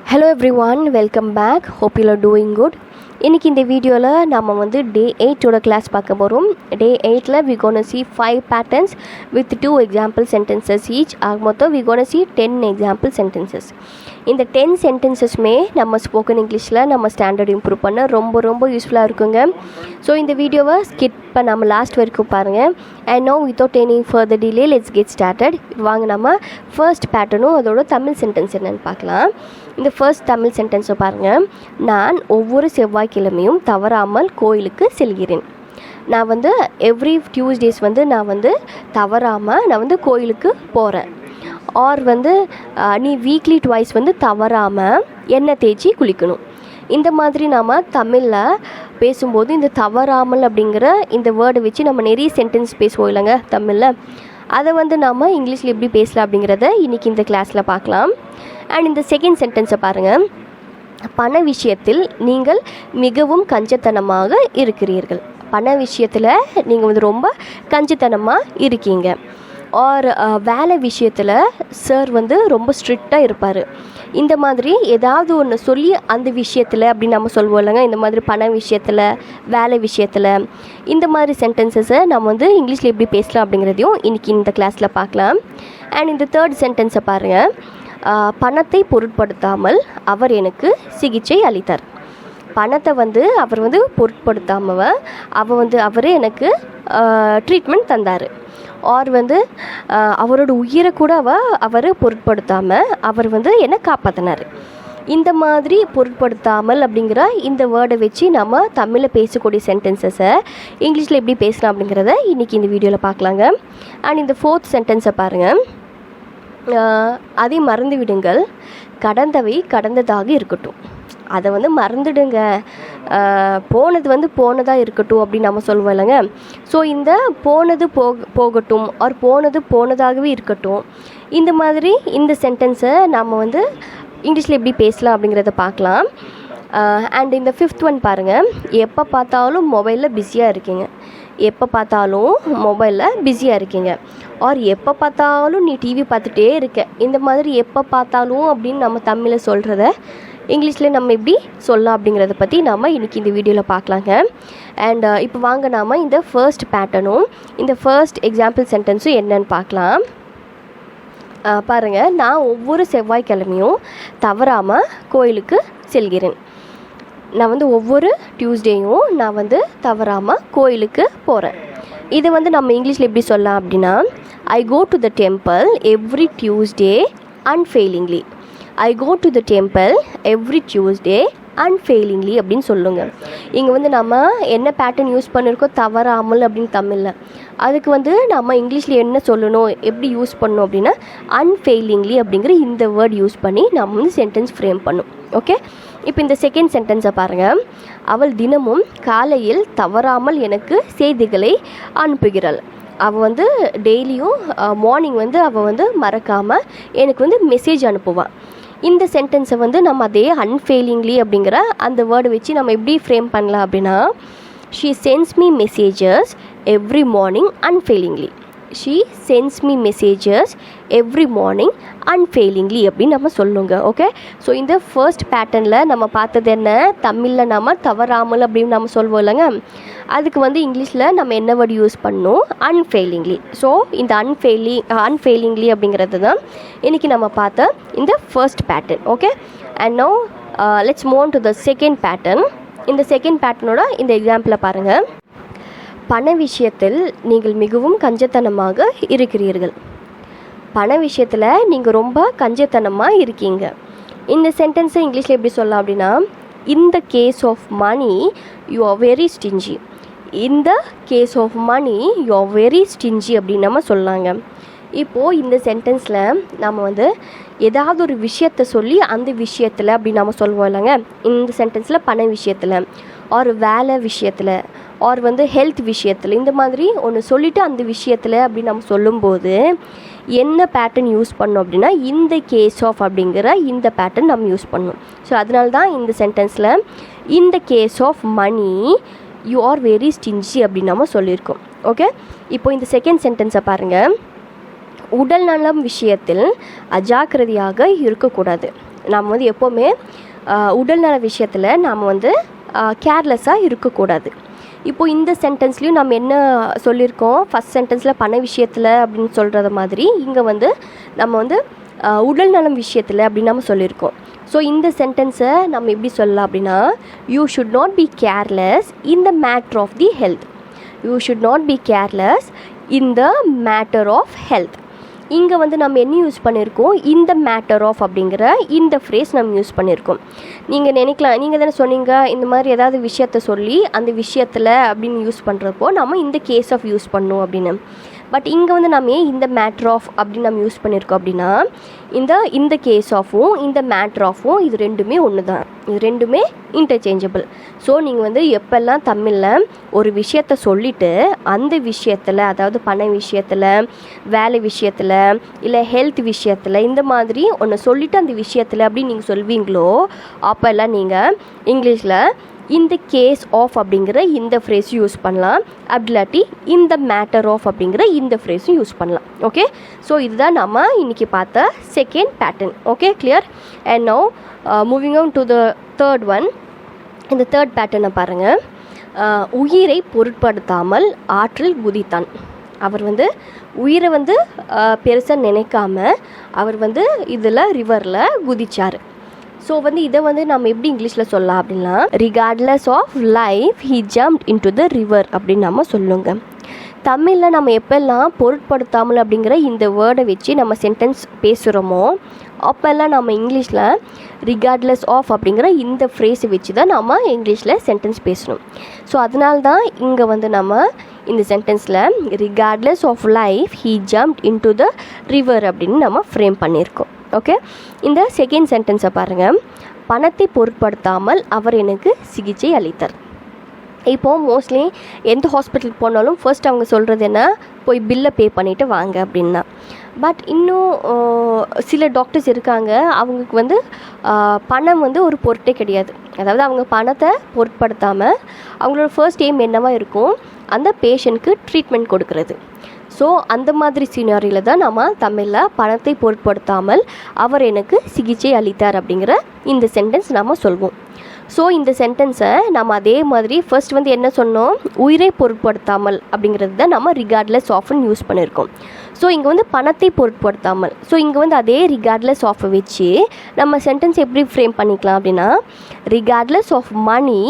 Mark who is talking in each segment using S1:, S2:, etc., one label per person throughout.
S1: Hello everyone, welcome back. Hope you are doing good. இன்னைக்கு இந்த வீடியோவில் நம்ம வந்து டே 8ஓட கிளாஸ் பார்க்க போகிறோம். டே 8ல் we gonna see 5 patterns with 2 example sentences each. ஆக மொத்தம் we gonna see 10 example sentences. இந்த 10 sentencesமே நம்ம ஸ்போக்கன் இங்கிலீஷில் நம்ம ஸ்டாண்டர்ட் இம்ப்ரூவ் பண்ண ரொம்ப யூஸ்ஃபுல்லாக இருக்குங்க. ஸோ இந்த வீடியோவை ஸ்கிப் பண்ணாமல் லாஸ்ட் வரைக்கும் பாருங்கள். And now without any further delay let's get started. வாங்க நம்ம ஃபர்ஸ்ட் பேட்டர்னும் அதோட தமிழ் சென்டென்ஸ் என்னென்னு பார்க்கலாம். இந்த ஃபர்ஸ்ட் தமிழ் சென்டென்ஸை பாருங்கள். நான் ஒவ்வொரு செவ்வாய்க்கிழமையும் தவறாமல் கோயிலுக்கு செல்கிறேன். நான் வந்து எவ்ரி டியூஸ்டேஸ் வந்து நான் தவறாமல் கோயிலுக்கு போகிறேன். ஆர் நீ வீக்லி ட்வைஸ் தவறாமல் எண்ணெய் தேய்ச்சி குளிக்கணும். இந்த மாதிரி நாம் தமிழில் பேசும்போது இந்த தவறாமல் அப்படிங்கிற இந்த வேர்டை வச்சு நம்ம நிறைய சென்டென்ஸ் பேசுவோம் இல்லைங்க தமிழில். அதை நாம் இங்கிலீஷில் எப்படி பேசலாம் அப்படிங்கிறத இன்றைக்கி இந்த கிளாஸில் பார்க்கலாம். அண்ட் இந்த செகண்ட் சென்டென்ஸை பாருங்கள். பண விஷயத்தில் நீங்கள் மிகவும் கஞ்சத்தனமாக இருக்கிறீர்கள். பண விஷயத்தில் நீங்கள் ரொம்ப கஞ்சத்தனமாக இருக்கீங்க. ஆர் வேலை விஷயத்தில் சார் ரொம்ப ஸ்ட்ரிக்டாக இருப்பார். இந்த மாதிரி ஏதாவது ஒன்று சொல்லி அந்த விஷயத்தில் அப்படி நம்ம சொல்லுவோம் இல்லைங்க. இந்த மாதிரி பண விஷயத்தில், வேலை விஷயத்தில், இந்த மாதிரி சென்டென்சஸை நம்ம இங்கிலீஷில் எப்படி பேசலாம் அப்படிங்கிறதையும் இன்றைக்கி இந்த கிளாஸில் பார்க்கலாம். அண்ட் இந்த தேர்ட் சென்டென்ஸை பாருங்கள். பணத்தை பொருட்படுத்தாமல் அவர் எனக்கு சிகிச்சை அளித்தார். பணத்தை அவர் பொருட்படுத்தாமல் அவர் எனக்கு ட்ரீட்மெண்ட் தந்தார். ஆர் அவரோட உயிரை கூட அவர் பொருட்படுத்தாமல் அவர் என்னை காப்பாற்றினார். இந்த மாதிரி பொருட்படுத்தாமல் அப்படிங்கிற இந்த வேர்டை வச்சு நம்ம தமிழில் பேசக்கூடிய சென்டென்சஸை இங்கிலீஷில் எப்படி பேசலாம் அப்படிங்கிறத இன்றைக்கி இந்த வீடியோவில் பார்க்கலாங்க. அண்ட் இந்த ஃபோர்த் சென்டென்ஸை பாருங்கள். அதை மறந்து விடுங்கள், கடந்தவை கடந்ததாக இருக்கட்டும். அதை மறந்துடுங்க, போனது போனதாக இருக்கட்டும் அப்படின்னு நம்ம சொல்லுவோம் இல்லைங்க. ஸோ இந்த போனது போகட்டும் ஆர் போனது போனதாகவே இருக்கட்டும், இந்த மாதிரி இந்த சென்டென்ஸை நம்ம இங்கிலீஷில் எப்படி பேசலாம் அப்படிங்கிறத பார்க்கலாம். அண்ட் இந்த ஃபிஃப்த் ஒன் பாருங்கள். எப்போ பார்த்தாலும் மொபைலில் பிஸியாக இருக்கீங்க. எப்போ பார்த்தாலும் மொபைலில் பிஸியாக இருக்கீங்க. ஆர் எப்போ பார்த்தாலும் நீ டிவி பார்த்துட்டே இருக்க. இந்த மாதிரி எப்போ பார்த்தாலும் அப்படின்னு நம்ம தமிழில் சொல்கிறத இங்கிலீஷில் நம்ம எப்படி சொல்லலாம் அப்படிங்கிறத பற்றி நாம் இன்றைக்கி இந்த வீடியோவில் பார்க்கலாங்க. அண்ட் இப்போ வாங்க நாம் இந்த ஃபர்ஸ்ட் பேட்டர்னும் இந்த ஃபர்ஸ்ட் எக்ஸாம்பிள் சென்டென்ஸும் என்னன்னு பார்க்கலாம். பாருங்கள். நான் ஒவ்வொரு செவ்வாய்க்கிழமையும் தவறாமல் கோயிலுக்கு செல்கிறேன். நான் ஒவ்வொரு டியூஸ்டேயும் நான் தவறாமல் கோயிலுக்கு போகிறேன். இது நம்ம இங்கிலீஷில் எப்படி சொல்லலாம் அப்படின்னா, I go to the temple every Tuesday unfailingly. I go to the temple every Tuesday unfailingly அப்படின்னு சொல்லுங்க. இங்கே நம்ம என்ன பேட்டர்ன் யூஸ் பண்ணியிருக்கோம், தவறாமல் அப்படின்னு தமிழில். அதுக்கு நம்ம இங்கிலீஷில் என்ன சொல்லணும், எப்படி யூஸ் பண்ணணும் அப்படின்னா அன்ஃபெயிலிங்லி அப்படிங்கிற இந்த வேர்ட் யூஸ் பண்ணி நம்ம சென்டென்ஸ் ஃப்ரேம் பண்ணணும். ஓகே. இப்போ இந்த செகண்ட் சென்டென்ஸை பாருங்கள். அவள் தினமும் காலையில் தவறாமல் எனக்கு செய்திகளை அனுப்புகிறாள். அவள் டெய்லியும் மார்னிங் அவள் மறக்காமல் எனக்கு மெசேஜ் அனுப்புவாள். இந்த சென்டென்ஸை நம்ம அதே அன்ஃபெயிலிங்லி அப்படிங்கிற அந்த வேர்டை வச்சு நம்ம எப்படி ஃப்ரேம் பண்ணலாம் அப்படின்னா, she sends me messages every morning unfailingly. She sends me messages every morning unfailingly அப்படின்னு நம்ம சொல்லுங்க. ஓகே. ஸோ இந்த ஃபர்ஸ்ட் பேட்டர்னில் நம்ம பார்த்தது என்ன, தமிழில் நம்ம தவறாமல் அப்படின்னு நம்ம சொல்வோம் இல்லைங்க. அதுக்கு இங்கிலீஷில் நம்ம என்ன வேர்டு யூஸ் பண்ணணும், அன்ஃபெயிலிங்லி. ஸோ இந்த அன்ஃபெயிலிங்லி அப்படிங்கிறது தான் இன்றைக்கி நம்ம பார்த்த இந்த first pattern. Okay. And now let's move on to the second pattern. இந்த செகண்ட் பேட்டர்னோட இந்த எக்ஸாம்பிளை பாருங்கள். பண விஷயத்தில் நீங்கள் மிகவும் கஞ்சத்தனமாக இருக்கிறீர்கள். பண விஷயத்தில் நீங்கள் ரொம்ப கஞ்சத்தனமாக இருக்கீங்க. இந்த சென்டென்ஸை இங்கிலீஷில் எப்படி சொல்லலாம் அப்படின்னா, in the case of money you are very stingy. In the case of money you are very stingy அப்படின்னு நம்ம சொல்லாங்க. இப்போது இந்த சென்டென்ஸில் நம்ம ஏதாவது ஒரு விஷயத்தை சொல்லி அந்த விஷயத்தில் அப்படி நம்ம சொல்லுவோம் இல்லைங்க. இந்த சென்டென்ஸில் பண விஷயத்தில் ஆர் வேலை விஷயத்தில் ஆர் ஹெல்த் விஷயத்தில் இந்த மாதிரி ஒன்று சொல்லிவிட்டு அந்த விஷயத்தில் அப்படி நம்ம சொல்லும்போது என்ன பேட்டர்ன் யூஸ் பண்ணோம் அப்படின்னா, இந்த கேஸ் ஆஃப் அப்படிங்கிற இந்த பேட்டர்ன் நம்ம யூஸ் பண்ணணும். ஸோ அதனால தான் இந்த சென்டென்ஸில் இந்த case of money you are very stingy அப்படின்னு நம்ம சொல்லியிருக்கோம். ஓகே. இப்போ இந்த செகண்ட் சென்டென்ஸை பாருங்கள். உடல் நலம் விஷயத்தில் அஜாக்கிரதையாக இருக்கக்கூடாது. நாம் வந்து எப்போவுமே உடல்நல விஷயத்தில் நாம் வந்து கேர்லெஸ்ஸாக இருக்கக்கூடாது. இப்போது இந்த சென்டென்ஸ்லேயும் நம்ம என்ன சொல்லியிருக்கோம், ஃபஸ்ட் சென்டென்ஸில் பண விஷயத்தில் அப்படின்னு சொல்கிறது மாதிரி இங்கே வந்து நம்ம வந்து உடல் நலம் விஷயத்தில் அப்படின்னு நம்ம சொல்லியிருக்கோம். ஸோ இந்த சென்டென்ஸை நம்ம எப்படி சொல்லலாம் அப்படின்னா, you should not be careless in the matter of the health. You should not be careless in the matter of health. இங்கே வந்து நம்ம என்ன யூஸ் பண்ணியிருக்கோம், இந்த மேட்டர் ஆஃப் அப்படிங்கிற இந்த ஃப்ரேஸ் நம்ம யூஸ் பண்ணியிருக்கோம். நீங்கள் நினைக்கலாம், நீங்கள் தானே சொன்னீங்க இந்த மாதிரி ஏதாவது விஷயத்த சொல்லி அந்த விஷயத்தில் அப்படின்னு யூஸ் பண்ணுறப்போ நம்ம இந்த கேஸ் ஆஃப் யூஸ் பண்ணோம் அப்படின்னு. பட் இங்கே வந்து நம்ம ஏன் இந்த மேட்டர் ஆஃப் அப்படின்னு நம்ம யூஸ் பண்ணியிருக்கோம் அப்படின்னா, இந்த கேஸ் ஆஃபும் இந்த மேட்டர் ஆஃபும் இது ரெண்டுமே ஒன்று தான், இது ரெண்டுமே இன்டர்சேஞ்சபிள். ஸோ நீங்கள் வந்து எப்பெல்லாம் தமிழில் ஒரு விஷயத்த சொல்லிவிட்டு அந்த விஷயத்தில், அதாவது பண விஷயத்தில், வேலை விஷயத்தில், இல்லை ஹெல்த் விஷயத்தில், இந்த மாதிரி ஒன்று சொல்லிவிட்டு அந்த விஷயத்தில் அப்படின்னு நீங்கள் சொல்வீங்களோ அப்போல்லாம் நீங்கள் இங்கிலீஷில் இந்த கேஸ் ஆஃப் அப்படிங்கிற இந்த ஃப்ரேஸ் யூஸ் பண்ணலாம். அப்படி இல்லாட்டி இந்த மேட்டர் ஆஃப் அப்படிங்கிற இந்த ஃப்ரேஸும் யூஸ் பண்ணலாம். ஓகே, ஸோ இதுதான் நம்ம இன்றைக்கி பார்த்த second pattern. Okay, clear. And now moving on to the third one. இந்த தேர்ட் பேட்டர்னை பாருங்கள். உயிரை பொருட்படுத்தாமல் ஆற்றில் குதித்தான். அவர் வந்து உயிரை வந்து பெருசாக நினைக்காம அவர் வந்து இதில் ரிவரில் குதிச்சார். ஸோ வந்து இதை வந்து நம்ம எப்படி இங்கிலீஷில் சொல்லலாம் அப்படின்னா, regardless of life he jumped into the river அப்படின்னு நம்ம சொல்லுங்க. தமிழில் நம்ம எப்பெல்லாம் பொருட்படுத்தாமல் அப்படிங்கிற இந்த வேர்டை வச்சு நம்ம சென்டென்ஸ் பேசுகிறோமோ அப்போல்லாம் நம்ம இங்கிலீஷில் ரிகார்ட்லெஸ் ஆஃப் அப்படிங்கிற இந்த ஃப்ரேஸை வச்சு தான் நம்ம இங்கிலீஷில் சென்டென்ஸ் பேசணும். ஸோ அதனால தான் இங்கே வந்து நம்ம இந்த சென்டென்ஸில் regardless of life he jumped into the river அப்படின்னு நம்ம ஃப்ரேம் பண்ணியிருக்கோம். ஓகே, இந்த செகண்ட் சென்டென்ஸை பாருங்கள். பணத்தை பொருட்படுத்தாமல் அவர் எனக்கு சிகிச்சை அளித்தார். இப்போது மோஸ்ட்லி எந்த ஹாஸ்பிட்டலுக்கு போனாலும் ஃபர்ஸ்ட் அவங்க சொல்கிறது என்ன, போய் பில்லை பே பண்ணிவிட்டு வாங்க அப்படின்னா. பட் இன்னும் சில டாக்டர்ஸ் இருக்காங்க, அவங்களுக்கு வந்து பணம் வந்து ஒரு பொருட்டே கிடையாது. அதாவது அவங்க பணத்தை பொருட்படுத்தாமல் அவங்களோட ஃபர்ஸ்ட் எய்ம் என்னவாக இருக்கும், அந்த பேஷண்ட்க்கு ட்ரீட்மெண்ட் கொடுக்கறது. ஸோ அந்த மாதிரி சீனாரியில் தான் நம்ம தமிழில் பணத்தை பொருட்படுத்தாமல் அவர் எனக்கு சிகிச்சை அளித்தார் அப்படிங்கிற இந்த சென்டென்ஸ் நம்ம சொல்வோம். ஸோ இந்த சென்டென்ஸை நம்ம அதே மாதிரி ஃபர்ஸ்ட் வந்து என்ன சொன்னோம், உயிரை பொருட்படுத்தாமல் அப்படிங்கிறது தான் நம்ம ரிகார்ட்லெஸ் ஆஃப்னு யூஸ் பண்ணியிருக்கோம். ஸோ இங்கே வந்து பணத்தை பொருட்படுத்தாமல், ஸோ இங்கே வந்து அதே ரிகார்ட்லெஸ் ஆஃபை வச்சு நம்ம சென்டென்ஸ் எப்படி ஃப்ரேம் பண்ணிக்கலாம் அப்படின்னா, regardless of money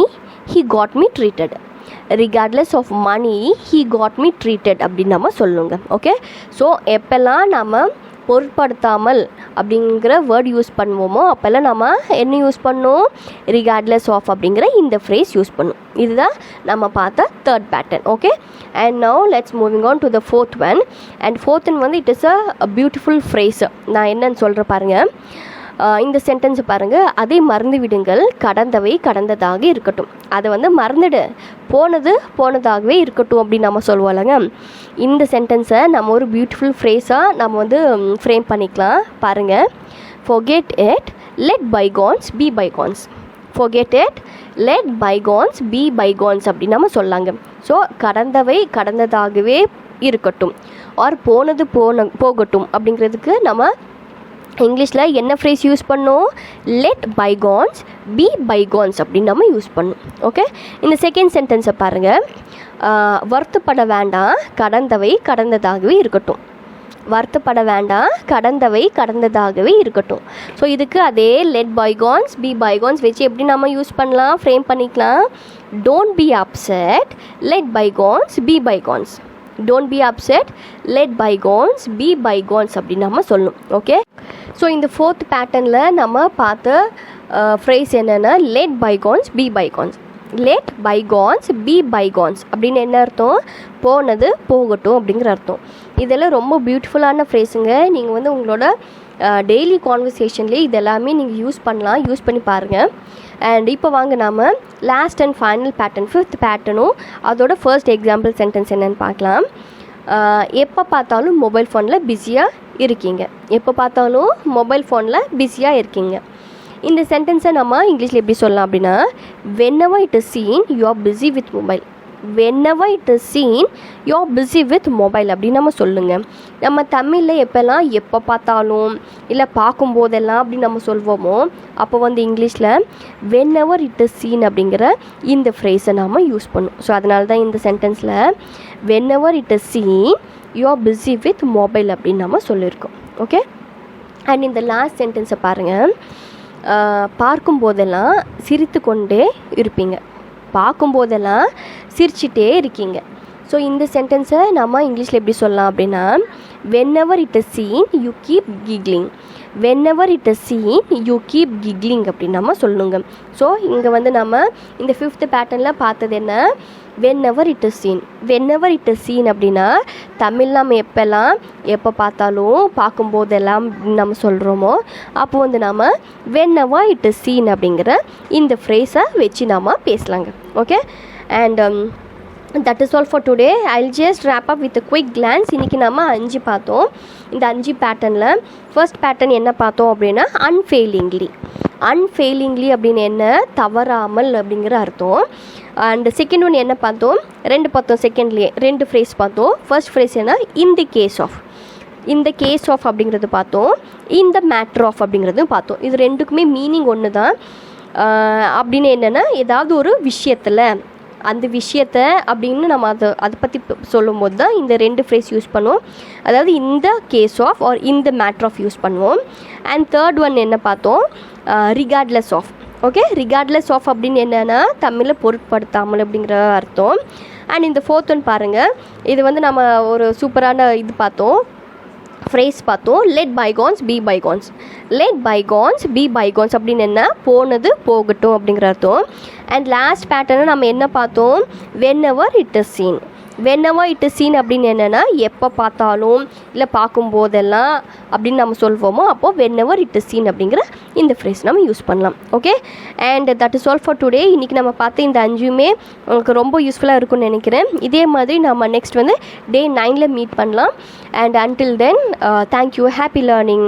S1: he got me treated. Regardless of money he got me treated அப்படின்னு நம்ம சொல்லுங்க. ஓகே, ஸோ எப்போல்லாம் நம்ம பொருட்படுத்தாமல் அப்படிங்கிற வேர்ட் யூஸ் பண்ணுவோமோ அப்போல்லாம் நம்ம என்ன யூஸ் பண்ணோம், ரிகார்ட்லெஸ் ஆஃப் அப்படிங்கிற இந்த ஃப்ரேஸ் யூஸ் பண்ணும். இதுதான் நம்ம பார்த்த third pattern. Okay, and now let's moving on to the fourth one. And fourth one வந்து it is a beautiful phrase. நான் என்னன்னு சொல்கிறேன் பாருங்கள். இந்த சென்டென்ஸை பாருங்கள். அதை மறந்து விடுங்கள், கடந்தவை கடந்ததாக இருக்கட்டும். அதை வந்து மறந்துடு, போனது போனதாகவே இருக்கட்டும் அப்படின்னு நம்ம சொல்லுவோம்லங்க. இந்த சென்டென்ஸை நம்ம ஒரு பியூட்டிஃபுல் ஃப்ரேஸாக நம்ம வந்து ஃப்ரேம் பண்ணிக்கலாம். பாருங்கள். forget it, let bygones be bygones. forget it, let bygones be bygones அப்படின்னு நம்ம சொல்லாங்க. ஸோ கடந்தவை கடந்ததாகவே இருக்கட்டும் ஆர் போனது போகட்டும் அப்படிங்கிறதுக்கு நம்ம இங்கிலீஷில் என்ன ஃப்ரேஸ் யூஸ் பண்ணோம், லெட் பைகான்ஸ் பி பைகான்ஸ் அப்படின்னு நம்ம யூஸ் பண்ணோம். ஓகே, இந்த செகண்ட் சென்டென்ஸை பாருங்கள். வருத்தப்பட வேண்டாம், கடந்தவை கடந்ததாகவே இருக்கட்டும். வருத்தப்பட வேண்டாம், கடந்தவை கடந்ததாகவே இருக்கட்டும். ஸோ இதுக்கு அதே லெட் பைகான்ஸ் பி பைகான்ஸ் வச்சு எப்படி நம்ம யூஸ் பண்ணலாம், ஃப்ரேம் பண்ணிக்கலாம். Don't be upset, let bygones be bygones. Don't be upset, let bygones be bygones அப்படின்னு நம்ம சொல்லணும். ஓகே, ஸோ இந்த ஃபோர்த் பேட்டர்னில் நம்ம பார்த்த ஃப்ரேஸ் என்னென்னா, let bygones be பைகான்ஸ். Let bygones be bygones அப்படின்னு என்ன அர்த்தம், போனது போகட்டும் அப்படிங்கிற அர்த்தம். இதெல்லாம் ரொம்ப பியூட்டிஃபுல்லான ஃப்ரேஸுங்க. நீங்கள் வந்து உங்களோட டெய்லி கான்வர்சேஷன்லேயே இதெல்லாமே நீங்கள் யூஸ் பண்ணலாம், யூஸ் பண்ணி பாருங்கள். அண்ட் இப்போ வாங்க நாம் last and final pattern, fifth பேட்டர்னும் அதோட ஃபர்ஸ்ட் எக்ஸாம்பிள் சென்டென்ஸ் என்னென்னு பார்க்கலாம். எப்போ பார்த்தாலும் மொபைல் ஃபோனில் பிஸியாக இருக்கீங்க. எப்போ பார்த்தாலும் மொபைல் ஃபோனில் பிஸியாக இருக்கீங்க. இந்த சென்டென்ஸை நம்ம இங்கிலீஷில் எப்படி சொல்லலாம் அப்படின்னா, whenever it is seen you are busy with mobile. whenever it is seen you're busy with mobile அப்படின்னு நம்ம சொல்லுங்க. நம்ம தமிழில் எப்போல்லாம் எப்போ பார்த்தாலும் இல்லை பார்க்கும்போதெல்லாம் அப்படின்னு நம்ம சொல்வோமோ அப்போ வந்து இங்கிலீஷில் whenever it is seen அப்படிங்கிற இந்த ஃப்ரேஸை நாம் யூஸ் பண்ணும். ஸோ அதனால தான் இந்த சென்டென்ஸில் whenever it is seen you're busy with mobile அப்படின்னு நம்ம சொல்லியிருக்கோம். ஓகே, அண்ட் இந்த லாஸ்ட் சென்டென்ஸை பாருங்கள். பார்க்கும்போதெல்லாம் சிரித்து கொண்டே இருப்பீங்க, பார்க்கும்போதெல்லாம் சிரிச்சிட்டே இருக்கீங்க. ஸோ இந்த சென்டென்ஸை நம்ம இங்கிலீஷில் எப்படி சொல்லலாம் அப்படின்னா whenever it is seen you keep giggling, whenever it is seen you keep giggling அப்படின்னு நம்ம சொல்லணுங்க. ஸோ இங்கே வந்து நம்ம இந்த 5th பேட்டர்னில் பார்த்தது என்ன, whenever it is seen. whenever it is seen அப்படின்னா தமிழ் நம்ம எப்போ பார்த்தாலும் பார்க்கும்போதெல்லாம் நம்ம சொல்கிறோமோ அப்போ வந்து நம்ம whenever it is seen அப்படிங்கிற இந்த ஃப்ரேஸை வச்சு நம்ம பேசலாங்க. Okay, and that is all for today. I'll just wrap up with a quick glance. இன்றைக்கி நம்ம 5 பார்த்தோம். இந்த 5 பேட்டர்னில் ஃபர்ஸ்ட் பேட்டர்ன் என்ன பார்த்தோம் அப்படின்னா unfailingly. unfailingly அப்படின்னு என்ன, தவறாமல் அப்படிங்கிற அர்த்தம். அண்ட் செகண்ட் ஒன் என்ன பார்த்தோம், 2 பார்த்தோம். செகண்ட்லேயே 2 ஃப்ரேஸ் பார்த்தோம். ஃபர்ஸ்ட் ஃப்ரேஸ் என்ன, இந்த கேஸ் ஆஃப், இந்த கேஸ் ஆஃப் அப்படிங்கிறது பார்த்தோம். இந்த மேட்ரு ஆஃப் அப்படிங்கிறதும் பார்த்தோம். இது ரெண்டுக்குமே மீனிங் ஒன்று தான். அப்படின்னு என்னென்னா ஏதாவது ஒரு விஷயத்தில் அந்த விஷயத்தை அப்படின்னு நம்ம அதை பற்றி சொல்லும்போது தான் இந்த 2 ஃப்ரேஸ் யூஸ் பண்ணுவோம். அதாவது இந்த கேஸ் ஆஃப் ஆர் இந்த மேட்ரு ஆஃப் யூஸ் பண்ணுவோம். அண்ட் தேர்ட் ஒன் என்ன பார்த்தோம், regardless of. Okay, regardless of அப்படின்னு என்னென்னா தமிழில் பொருட்படுத்தாமல் அப்படிங்கிற அர்த்தம். அண்ட் இந்த ஃபோர்த் ஒன் பாருங்கள், இது வந்து நம்ம ஒரு சூப்பரான இது பார்த்தோம், ஃப்ரேஸ் பார்த்தோம், let bygones be பைகான்ஸ். Let bygones be bygones அப்படின்னு என்ன, போனது போகட்டும் அப்படிங்கிற அர்த்தம். அண்ட் லாஸ்ட் பேட்டர்னை நம்ம என்ன பார்த்தோம், whenever it is seen. whenever it is seen அப்படின்னு என்னென்னா எப்போ பார்த்தாலும் இல்லை பார்க்கும்போதெல்லாம் அப்படின்னு நம்ம சொல்வோமோ அப்போது whenever it is seen அப்படிங்கிற இந்த ஃப்ரேஸ் நம்ம யூஸ் பண்ணலாம். Okay, and that is all for today. இன்றைக்கி நம்ம பார்த்த இந்த 5மே உங்களுக்கு ரொம்ப யூஸ்ஃபுல்லாக இருக்கும்னு நினைக்கிறேன். இதே மாதிரி நம்ம நெக்ஸ்ட் வந்து Day 9 மீட் பண்ணலாம். And until then, thank you, happy learning.